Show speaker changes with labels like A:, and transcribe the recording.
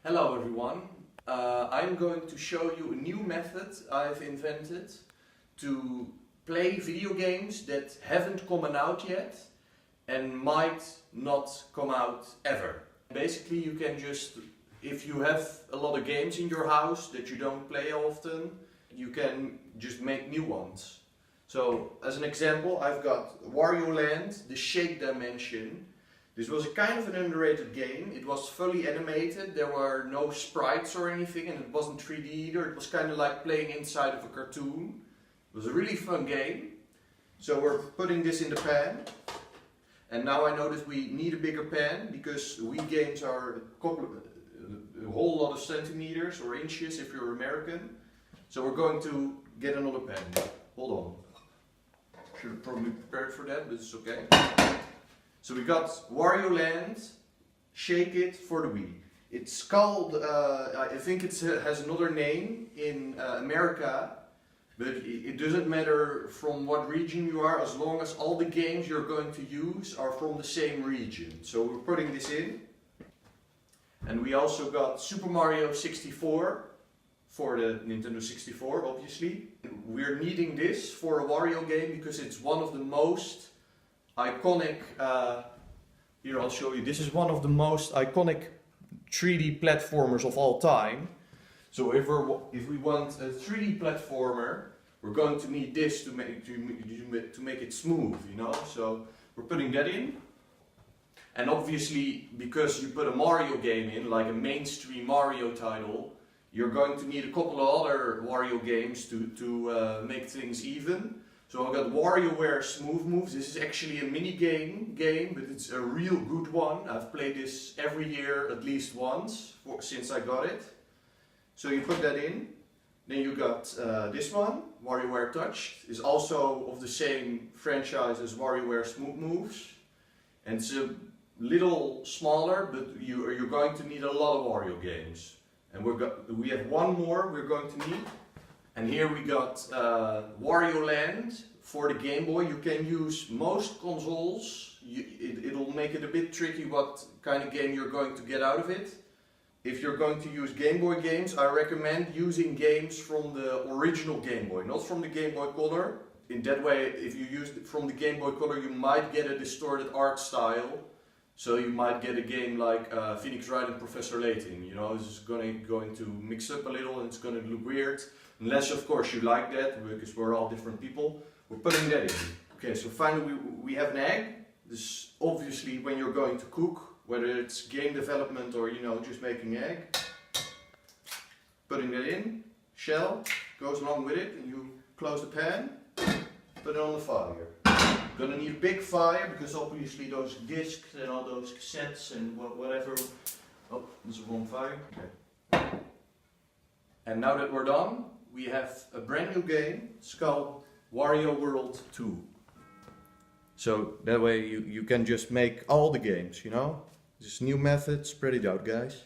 A: Hello everyone, I'm going to show you a new method I've invented to play video games that haven't come out yet and might not come out ever. Basically you can just, if you have a lot of games in your house that you don't play often, you can just make new ones. So as an example, I've got Wario Land, the Shake Dimension. This was a kind of an underrated game. It was fully animated, there were no sprites or anything, and it wasn't 3D either. It was kind of like playing inside of a cartoon. It was a really fun game. So we're putting this in the pan. And now I notice we need a bigger pan because Wii games are a whole lot of centimeters or inches if you're American. So we're going to get another pan. Hold on. Should have probably prepared for that, but it's okay. So we got Wario Land, Shake It for the Wii. It's called, I think it has another name in America, but it doesn't matter from what region you are, as long as all the games you're going to use are from the same region. So we're putting this in. And we also got Super Mario 64 for the Nintendo 64, obviously. We're needing this for a Wario game because it's one of the most iconic, here I'll show you, this is one of the most iconic 3D platformers of all time. So if we want a 3D platformer, we're going to need this to make it smooth, you know. So we're putting that in. And obviously, because you put a Mario game in, like a mainstream Mario title, you're going to need a couple of other Wario games to make things even. So I've got WarioWare Smooth Moves. This is actually a mini game, but it's a real good one. I've played this every year at least once since I got it. So you put that in. Then you got this one, WarioWare Touch. It's also of the same franchise as WarioWare Smooth Moves. And it's a little smaller, but you're going to need a lot of Wario games. And we have one more we're going to need. And here we got Wario Land for the Game Boy. You can use most consoles. It'll make it a bit tricky what kind of game you're going to get out of it. If you're going to use Game Boy games, I recommend using games from the original Game Boy, not from the Game Boy Color. In that way, if you use it from the Game Boy Color, you might get a distorted art style. So you might get a game like Phoenix Wright and Professor Layton. You know, it's going to mix up a little and it's going to look weird. Unless, of course, you like that, because we're all different people. We're putting that in. Okay, so finally we have an egg. This obviously when you're going to cook, whether it's game development or, you know, just making egg. Putting that in. Shell goes along with it, and you close the pan. Put it on the fire. You're gonna need a big fire, because obviously those discs and all those cassettes and whatever. Oh, there's a wrong fire. Okay. And now that we're done, we have a brand new game. It's called Wario World 2. So that way you can just make all the games, you know. This new method, spread it out, guys.